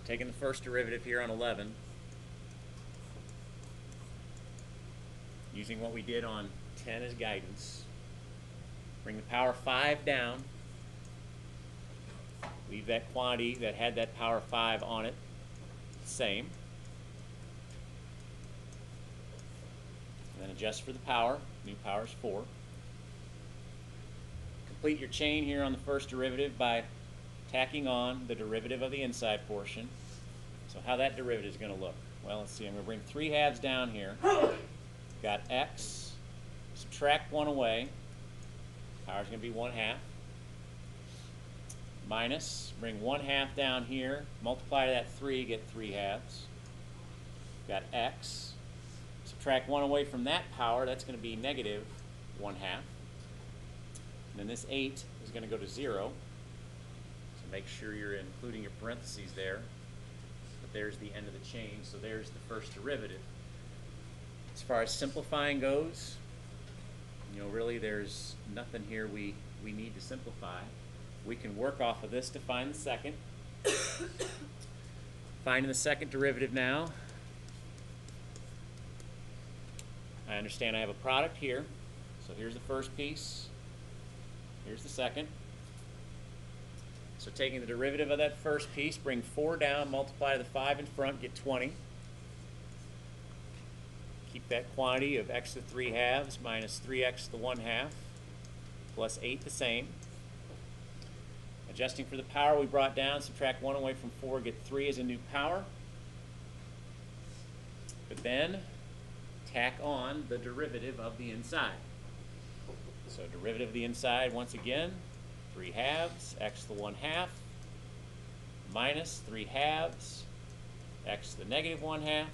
Taking the first derivative here on 11, using what we did on 10 as guidance, bring the power 5 down, leave that quantity that had that power 5 on it the same, and then adjust for the power. New power is 4. Complete your chain here on the first derivative by tacking on the derivative of the inside portion. So how that derivative is going to look? Well, let's see. I'm going to bring 3 halves down here. Got x, subtract 1 away. Power is going to be 1/2. Minus, bring 1/2 down here. Multiply that 3, get 3 halves. Got x. Subtract 1 away from that power. That's going to be negative 1/2. And then this 8 is going to go to 0. So make sure you're including your parentheses there. But there's the end of the chain, so there's the first derivative. As far as simplifying goes, really there's nothing here we need to simplify. We can work off of this to find the second. Finding the second derivative now. I understand I have a product here. So here's the first piece. Here's the second. So taking the derivative of that first piece, bring 4 down, multiply the 5 in front, get 20. Keep that quantity of x to the 3 halves minus 3x to the 1/2 plus 8 the same. Adjusting for the power we brought down, subtract 1 away from 4, get 3 as a new power. But then tack on the derivative of the inside. So derivative of the inside, once again, 3 halves, x to the 1/2, minus 3 halves, x to the negative 1/2,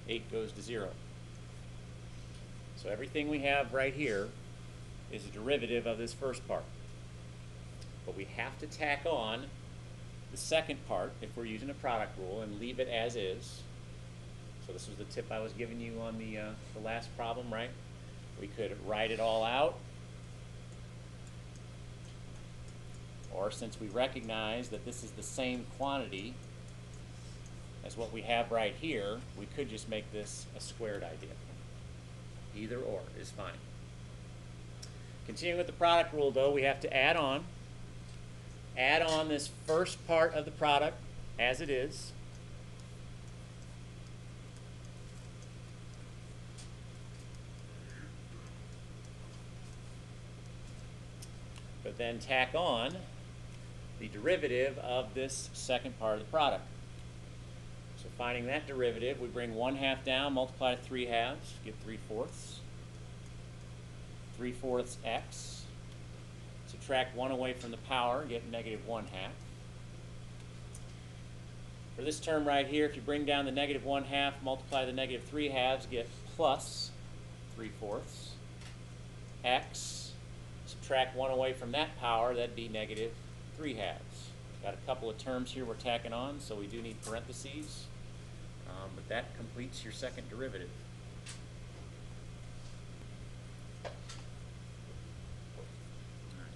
8 goes to 0. So everything we have right here is a derivative of this first part. But we have to tack on the second part if we're using a product rule and leave it as is. So this was the tip I was giving you on the last problem, right? We could write it all out. Or since we recognize that this is the same quantity as what we have right here, we could just make this a squared idea. Either or is fine. Continuing with the product rule, though, we have to add on this first part of the product as it is. But then tack on the derivative of this second part of the product. So finding that derivative, we bring 1/2 down, multiply 3 halves, get 3/4. 3/4 x. Subtract 1 away from the power, get negative 1/2. For this term right here, if you bring down the negative 1/2, multiply the negative 3 halves, get plus 3/4 x. Subtract 1 away from that power, that'd be negative 3 halves. Got a couple of terms here we're tacking on, so we do need parentheses. But that completes your second derivative.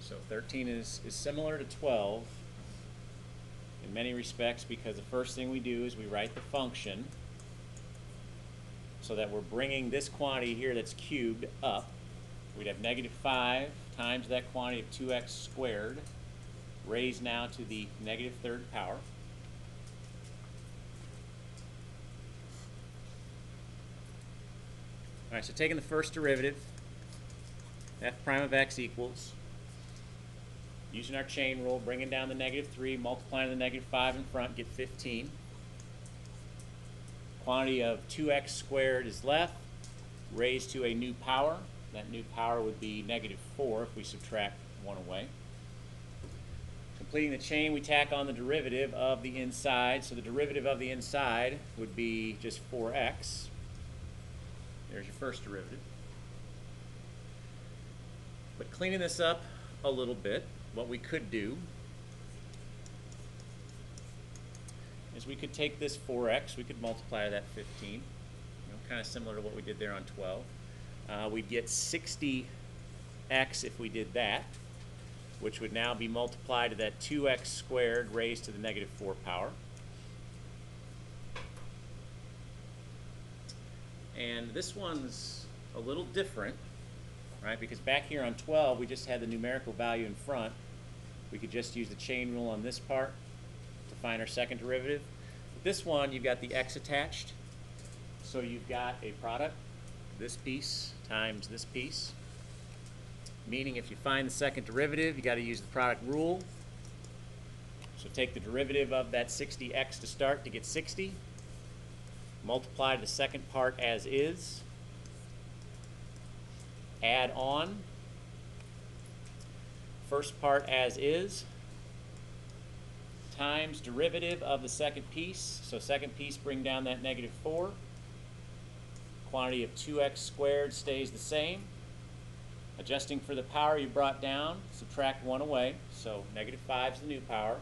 So 13 is similar to 12 in many respects because the first thing we do is we write the function so that we're bringing this quantity here that's cubed up. We'd have negative 5 times that quantity of 2x squared raised now to the negative 3rd power. All right, so taking the first derivative, f prime of x equals, using our chain rule, bringing down the negative 3, multiplying the negative 5 in front, get 15. Quantity of 2x squared is left, raised to a new power. That new power would be negative 4 if we subtract 1 away. Completing the chain, we tack on the derivative of the inside. So the derivative of the inside would be just 4x. There's your first derivative. But cleaning this up a little bit, what we could do is we could take this 4x, we could multiply that 15, kind of similar to what we did there on 12. We'd get 60x if we did that, which would now be multiplied to that 2x squared raised to the negative 4 power. and this one's a little different, right? Because back here on 12, we just had the numerical value in front. We could just use the chain rule on this part to find our second derivative. With this one, you've got the x attached, so you've got a product, this piece times this piece, meaning if you find the second derivative, you got to use the product rule. So take the derivative of that 60x to start to get 60. Multiply the second part as is. Add on. First part as is. Times derivative of the second piece. So second piece, bring down that negative 4. Quantity of 2x squared stays the same. Adjusting for the power you brought down, subtract 1 away. So negative 5 is the new power.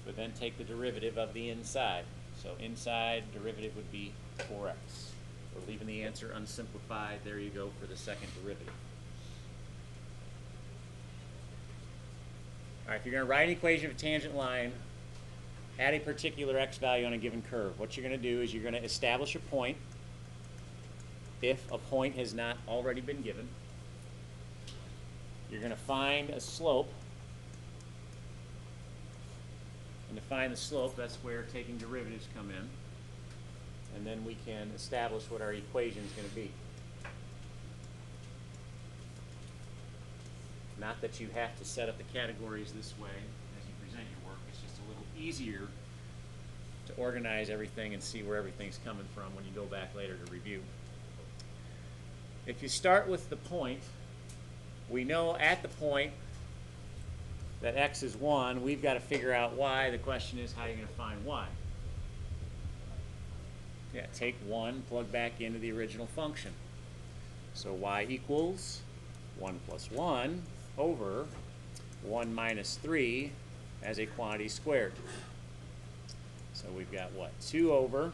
But then take the derivative of the inside. So inside derivative would be 4x. We're leaving the answer unsimplified. There you go for the second derivative. All right, if you're going to write an equation of a tangent line at a particular x value on a given curve, what you're going to do is you're going to establish a point if a point has not already been given. You're going to find a slope. And to find the slope, that's where taking derivatives come in. And then we can establish what our equation is going to be. Not that you have to set up the categories this way as you present your work. It's just a little easier to organize everything and see where everything's coming from when you go back later to review. If you start with the point, we know at the point that x is 1, we've got to figure out y. The question is, how are you going to find y? Yeah, take 1, plug back into the original function. So y equals 1 plus 1 over 1 minus 3 as a quantity squared. So we've got what? 2 over,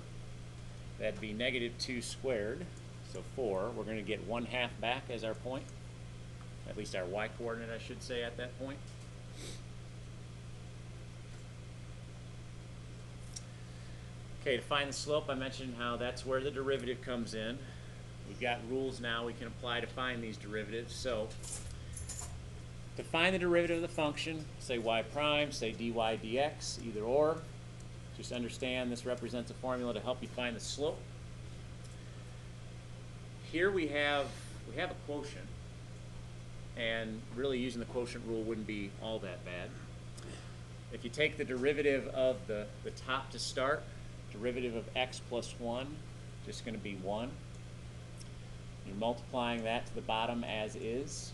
that'd be negative 2 squared, so 4. We're going to get 1/2 back as our point, at least our y coordinate, I should say, at that point. Okay, to find the slope, I mentioned how that's where the derivative comes in. We've got rules now we can apply to find these derivatives. So to find the derivative of the function, say y prime, say dy dx, either or. Just understand this represents a formula to help you find the slope. Here we have a quotient, and really using the quotient rule wouldn't be all that bad. If you take the derivative of the top to start, derivative of x plus 1, just going to be 1. You're multiplying that to the bottom as is.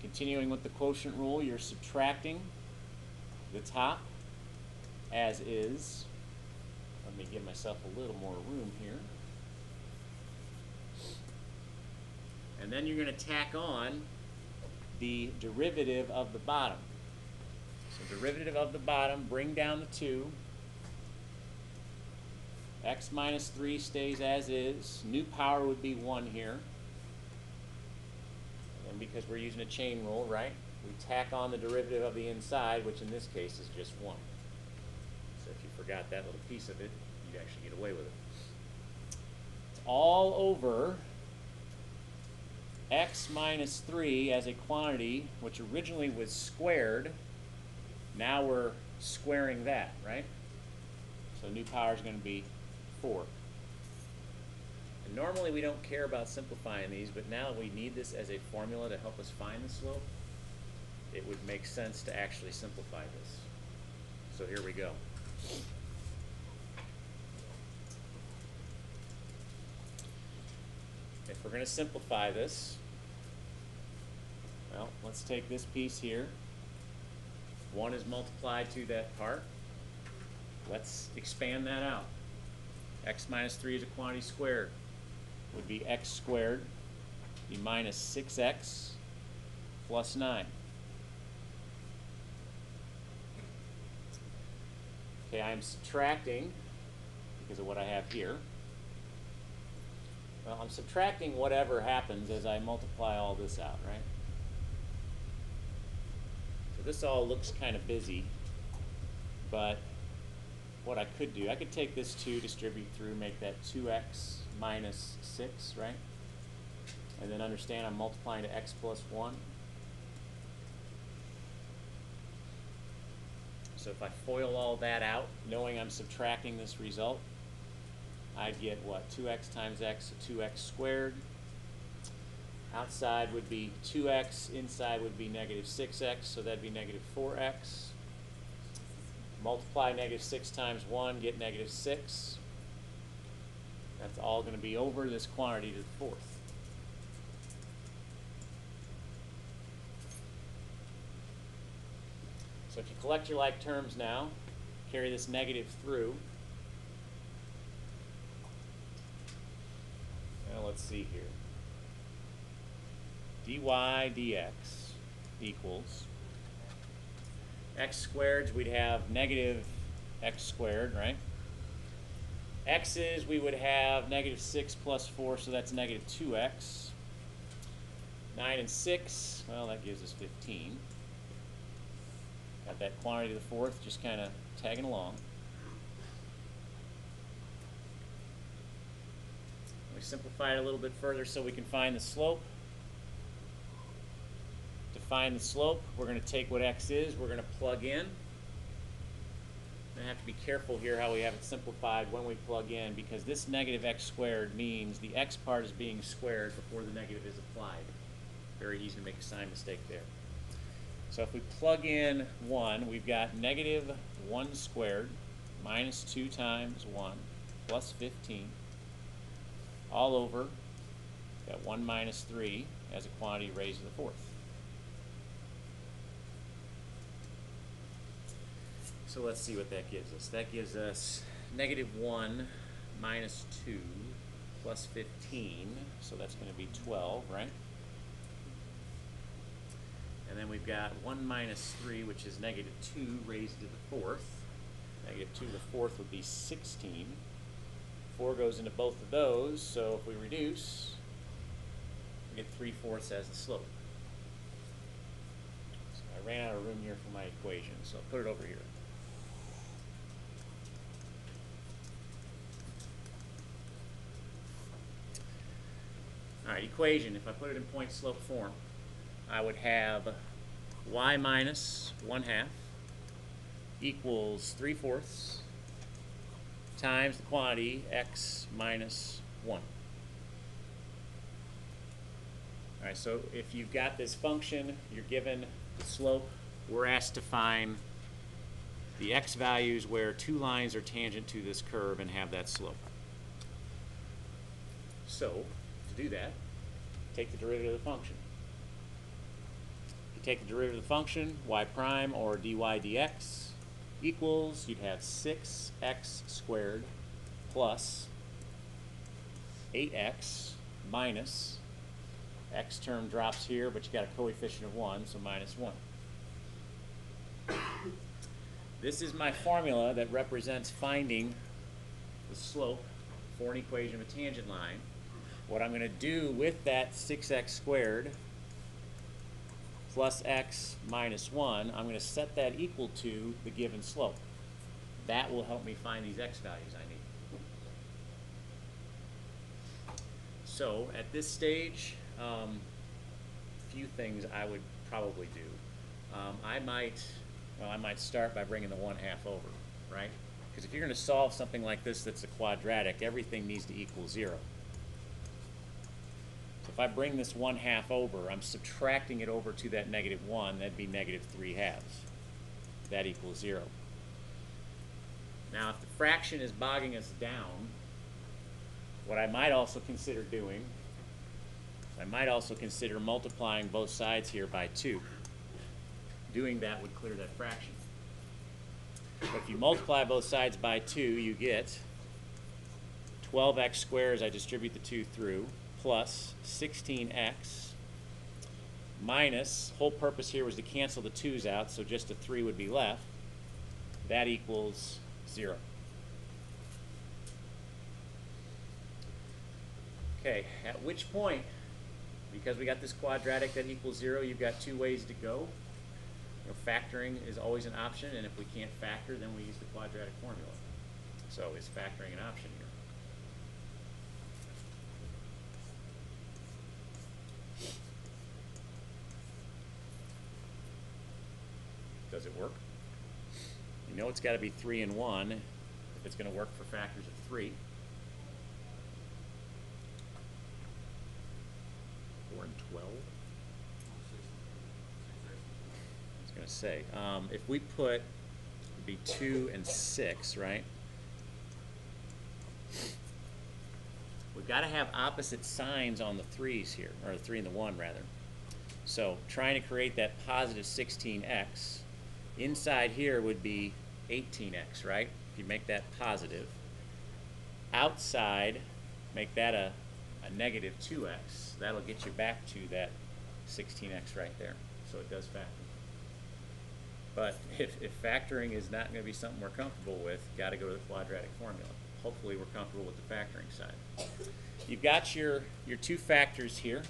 Continuing with the quotient rule, you're subtracting the top as is. Let me give myself a little more room here. And then you're going to tack on the derivative of the bottom. So derivative of the bottom, bring down the 2. X minus 3 stays as is. New power would be 1 here. And because we're using a chain rule, right, we tack on the derivative of the inside, which in this case is just 1. So if you forgot that little piece of it, you'd actually get away with it. It's all over x minus 3 as a quantity, which originally was squared. Now we're squaring that, right? So new power is going to be 4. And normally we don't care about simplifying these, but now we need this as a formula to help us find the slope. It would make sense to actually simplify this. So here we go. If we're going to simplify this, well, let's take this piece here. 1 is multiplied to that part. Let's expand that out. X minus 3 is a quantity squared. Would be x squared, be minus 6x plus 9. Okay, I'm subtracting because of what I have here. Well, I'm subtracting whatever happens as I multiply all this out, right? So this all looks kind of busy, but what I could do, I could take this 2, distribute through, make that 2x minus 6, right? And then understand I'm multiplying to x plus 1. So if I FOIL all that out, knowing I'm subtracting this result, I'd get what? 2x times x, so 2x squared. Outside would be 2x, inside would be negative 6x, so that'd be negative 4x. Multiply negative 6 times 1, get negative 6. That's all going to be over this quantity to the fourth. So if you collect your like terms now, carry this negative through. Now let's see here. dy dx equals x squared, we'd have negative x squared, right? X's, we would have negative 6 plus 4, so that's negative 2x. 9 and 6, well, that gives us 15. Got that quantity to the fourth, just kind of tagging along. We simplify it a little bit further so we can find the slope. To find the slope, we're going to take what x is, we're going to plug in. I have to be careful here how we have it simplified when we plug in, because this negative x squared means the x part is being squared before the negative is applied. Very easy to make a sign mistake there. So if we plug in 1, we've got negative 1 squared minus 2 times 1 plus 15 all over that 1 minus 3 as a quantity raised to the fourth. So let's see what that gives us. That gives us negative 1 minus 2 plus 15, so that's going to be 12, right? And then we've got 1 minus 3, which is negative 2 raised to the fourth. Negative 2 to the fourth would be 16. 4 goes into both of those, so if we reduce, we get 3/4 as the slope. So I ran out of room here for my equation, so I'll put it over here. All right, equation, if I put it in point slope form, I would have y minus 1/2 equals 3/4 times the quantity x minus 1. All right, so if you've got this function, you're given the slope, we're asked to find the x values where two lines are tangent to this curve and have that slope. So, to do that, take the derivative of the function. If you take the derivative of the function, y prime or dy dx equals, you'd have 6x squared plus 8x minus, x term drops here, but you got a coefficient of 1, so minus 1. This is my formula that represents finding the slope for an equation of a tangent line. What I'm going to do with that 6x squared plus x minus 1, I'm going to set that equal to the given slope. That will help me find these x values I need. So at this stage, a few things I would probably do. I might start by bringing the 1/2 over, right? Because if you're going to solve something like this that's a quadratic, everything needs to equal 0. So if I bring this 1/2 over, I'm subtracting it over to that negative 1, that'd be negative 3/2. That equals 0. Now if the fraction is bogging us down, what I might also consider doing, I might also consider multiplying both sides here by 2. Doing that would clear that fraction. But if you multiply both sides by 2, you get 12x squared as I distribute the 2 through, plus 16x minus, whole purpose here was to cancel the 2's out, so just a 3 would be left. That equals 0. Okay, at which point, because we got this quadratic that equals 0, you've got two ways to go. Factoring is always an option, and if we can't factor, then we use the quadratic formula. So is factoring an option here? Does it work? You know it's got to be 3 and 1 if it's going to work for factors of 3. 4 and 12? I was going to say, if we put, it'd be 2 and 6, right? We've got to have opposite signs on the 3's here, or the 3 and the 1 rather. So trying to create that positive 16x, inside here would be 18x, right? If you make that positive. Outside, make that a negative 2x. That'll get you back to that 16x right there. So it does factor. But if factoring is not going to be something we're comfortable with, got to go to the quadratic formula. Hopefully we're comfortable with the factoring side. You've got your two factors here.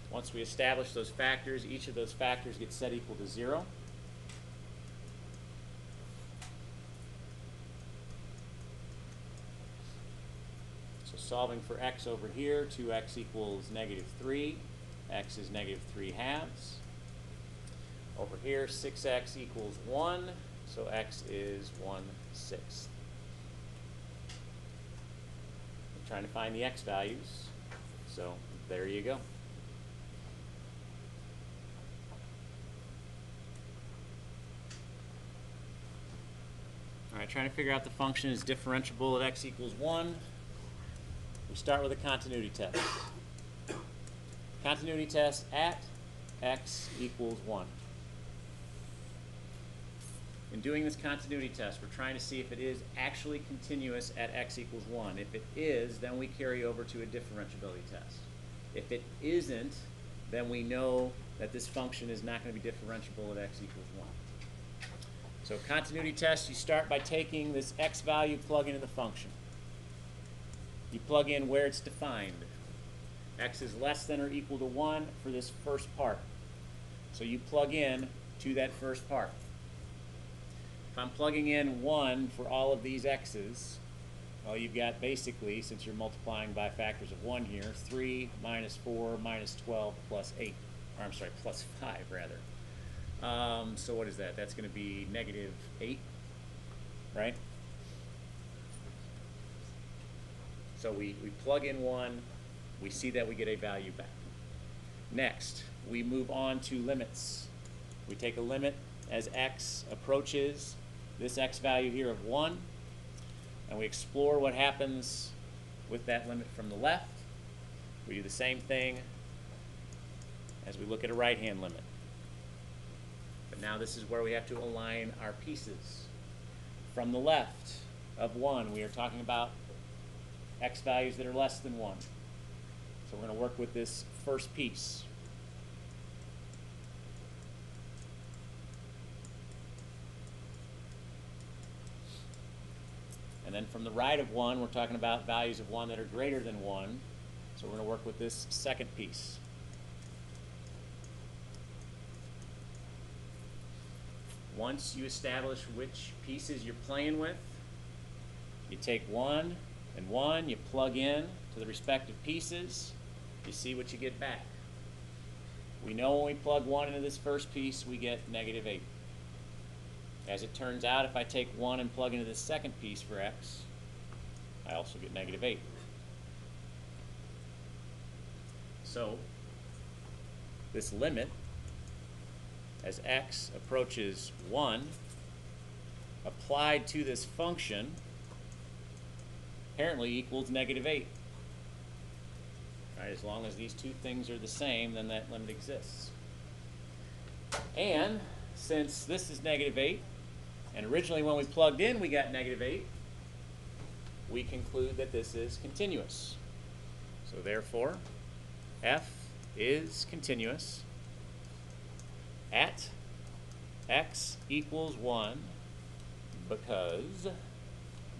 Once we establish those factors, each of those factors gets set equal to 0. So solving for x over here, 2x equals negative 3. X is negative 3 halves. Over here, 6x equals 1. So x is 1/6. I'm trying to find the x values. So there you go. All right, trying to figure out the function is differentiable at x equals 1. We start with a continuity test. Continuity test at x equals 1. In doing this continuity test, we're trying to see if it is actually continuous at x equals 1. If it is, then we carry over to a differentiability test. If it isn't, then we know that this function is not going to be differentiable at x equals 1. So continuity test, you start by taking this x value, plug into the function. You plug in where it's defined. X is less than or equal to 1 for this first part. So you plug in to that first part. If I'm plugging in 1 for all of these x's, well, you've got basically, since you're multiplying by factors of 1 here, 3 minus 4 minus 12 plus 8. Or I'm sorry, plus 5 rather. So what is that? That's going to be negative 8, right? So we plug in 1, we see that we get a value back. Next, we move on to limits. We take a limit as x approaches this x value here of 1, and we explore what happens with that limit from the left. We do the same thing as we look at a right-hand limit. But now this is where we have to align our pieces. From the left of 1, we are talking about x values that are less than 1. So we're going to work with this first piece. And then from the right of 1, we're talking about values of 1 that are greater than 1. So we're going to work with this second piece. Once you establish which pieces you're playing with, you take 1 and 1, you plug in to the respective pieces, you see what you get back. We know when we plug 1 into this first piece, we get negative 8. As it turns out, if I take 1 and plug into this second piece for x, I also get negative 8. So this limit, as x approaches 1, applied to this function, apparently equals negative 8. Right, as long as these two things are the same, then that limit exists. And since this is negative 8, and originally when we plugged in we got negative 8, we conclude that this is continuous. So therefore, f is continuous at x equals 1 because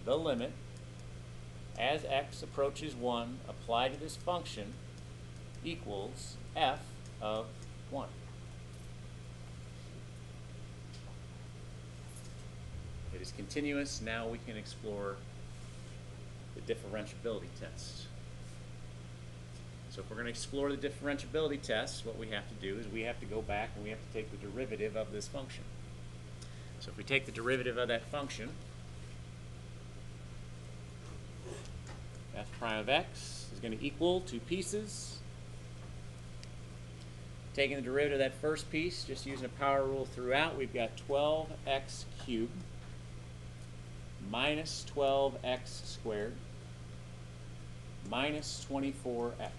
the limit as x approaches 1 applied to this function equals f of 1. It is continuous. Now we can explore the differentiability test. So if we're going to explore the differentiability test, what we have to do is we have to go back and we have to take the derivative of this function. So if we take the derivative of that function, f prime of x is going to equal two pieces. Taking the derivative of that first piece, just using a power rule throughout, we've got 12x cubed minus 12x squared minus 24x.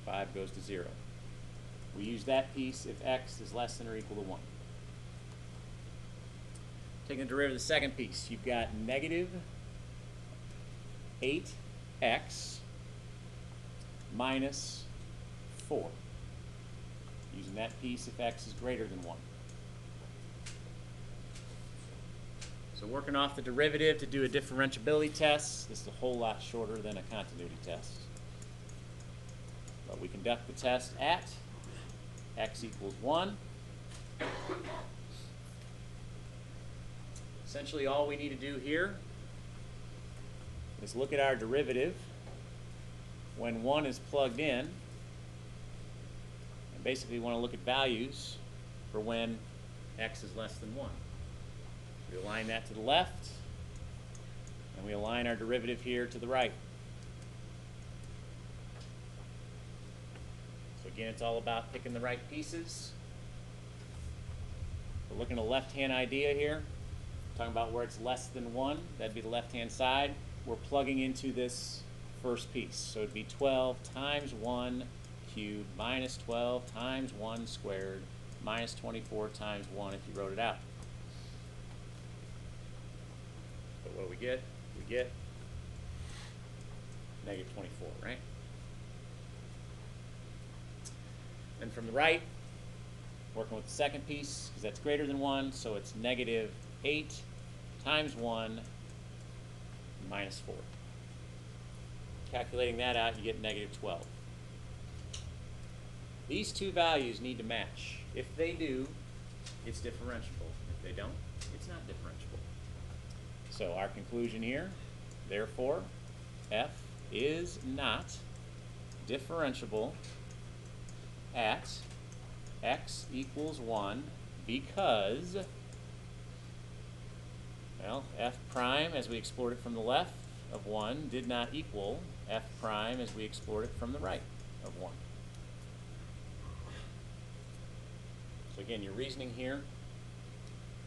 5 goes to 0. We use that piece if x is less than or equal to 1. Taking the derivative of the second piece, you've got negative 8x minus 4. Using that piece if x is greater than 1. So working off the derivative to do a differentiability test, this is a whole lot shorter than a continuity test. But we conduct the test at x equals 1. Essentially all we need to do here is look at our derivative when 1 is plugged in. And basically we want to look at values for when x is less than 1. We align that to the left, and we align our derivative here to the right. So again, it's all about picking the right pieces. We're looking at a left-hand idea here. Talking about where it's less than 1, that'd be the left-hand side. We're plugging into this first piece. So it'd be 12 times 1 cubed minus 12 times 1 squared minus 24 times 1 if you wrote it out. But what do we get? We get negative 24, right? And from the right, working with the second piece, because that's greater than 1, so it's negative 8 times 1 minus 4. Calculating that out, you get negative 12. These two values need to match. If they do, it's differentiable. If they don't, it's not differentiable. So our conclusion here, therefore, f is not differentiable at x equals 1 because, well, f prime, as we explored it from the left of 1, did not equal f prime as we explored it from the right of 1. So again, your reasoning here,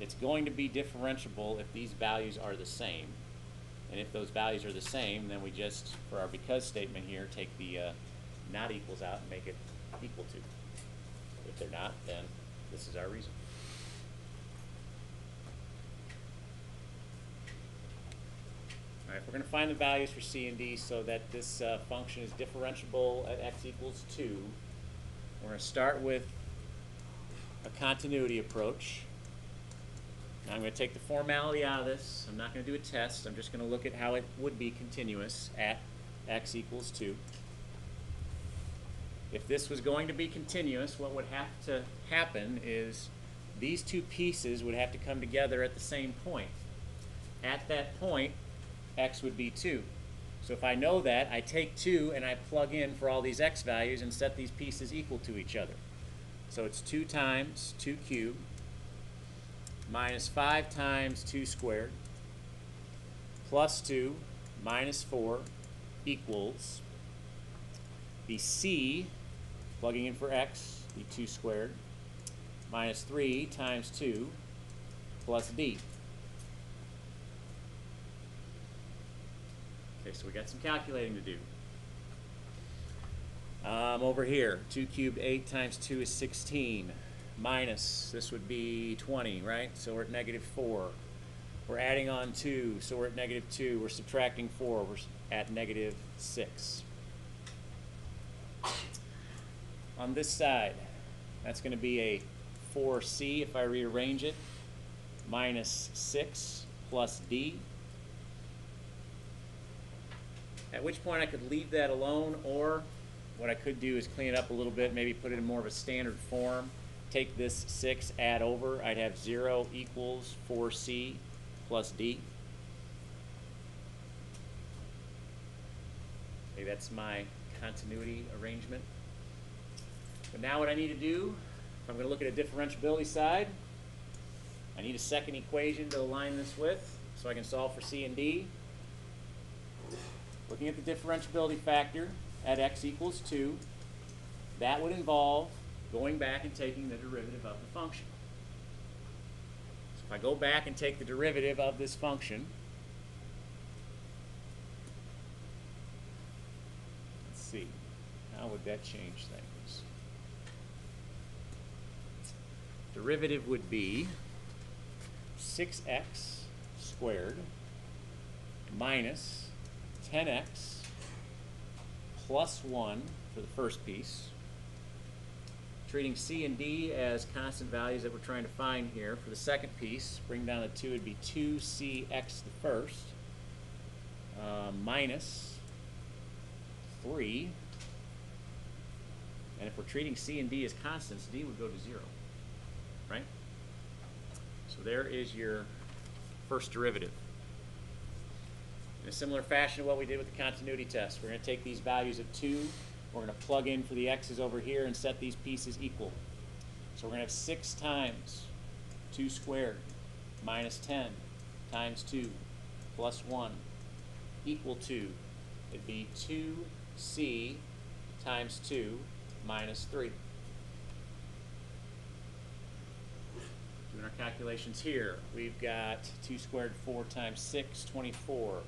it's going to be differentiable if these values are the same. And if those values are the same, then we just, for our because statement here, take the not equals out and make it equal to. If they're not, then this is our reason. All right, we're going to find the values for C and D so that this function is differentiable at x equals 2. We're going to start with a continuity approach. Now I'm going to take the formality out of this. I'm not going to do a test. I'm just going to look at how it would be continuous at x equals 2. If this was going to be continuous, what would have to happen is these two pieces would have to come together at the same point. At that point, x would be 2. So if I know that, I take 2 and I plug in for all these x values and set these pieces equal to each other. So it's 2 times 2 cubed minus 5 times 2 squared plus 2 minus 4 equals the c, plugging in for x, the 2 squared, minus 3 times 2 plus d. Okay, so we got some calculating to do. Over here, 2 cubed 8 times 2 is 16. Minus, this would be 20, right? So we're at negative 4. We're adding on 2, so we're at negative 2. We're subtracting 4, we're at negative 6. On this side, that's going to be a 4c if I rearrange it, minus 6 plus d. At which point I could leave that alone, or what I could do is clean it up a little bit, maybe put it in more of a standard form. Take this 6, add over. I'd have 0 equals 4c plus d. Okay, that's my continuity arrangement. But now what I need to do, if I'm going to look at a differentiability side, I need a second equation to align this with so I can solve for c and d. Looking at the differentiability factor at x equals 2, that would involve going back and taking the derivative of the function. So if I go back and take the derivative of this function, let's see, how would that change things? Derivative would be 6x squared minus 10x plus 1 for the first piece. Treating c and d as constant values that we're trying to find here. For the second piece, bring down the 2, would be 2cx the first, minus 3. And if we're treating c and d as constants, d would go to 0, right? So there is your first derivative. In a similar fashion to what we did with the continuity test, we're going to take these values of 2, we're going to plug in for the x's over here and set these pieces equal. So we're going to have 6 times 2 squared minus 10 times 2 plus 1 equal to, it'd be 2c times 2 minus 3. Doing our calculations here, we've got 2 squared 4 times 6, 24.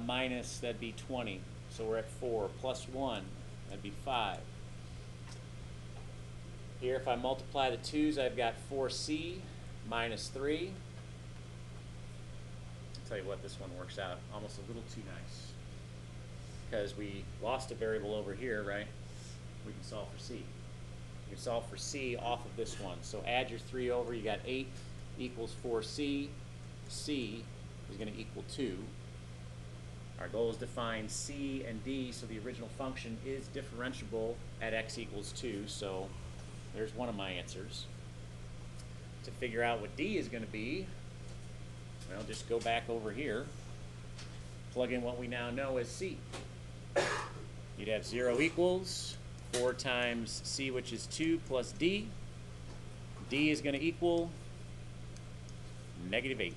Minus, that'd be 20. So we're at 4 plus 1, that'd be 5. Here, if I multiply the 2's, I've got 4c minus 3. I'll tell you what, this one works out almost a little too nice. Because we lost a variable over here, right? We can solve for c. You can solve for c off of this one. So add your 3 over, you got 8 equals 4c. c is going to equal 2. Our goal is to find c and d, so the original function is differentiable at x equals 2, so there's one of my answers. To figure out what d is going to be, well, just go back over here, plug in what we now know as c. You'd have 0 equals 4 times c, which is 2, plus d. d is going to equal -8.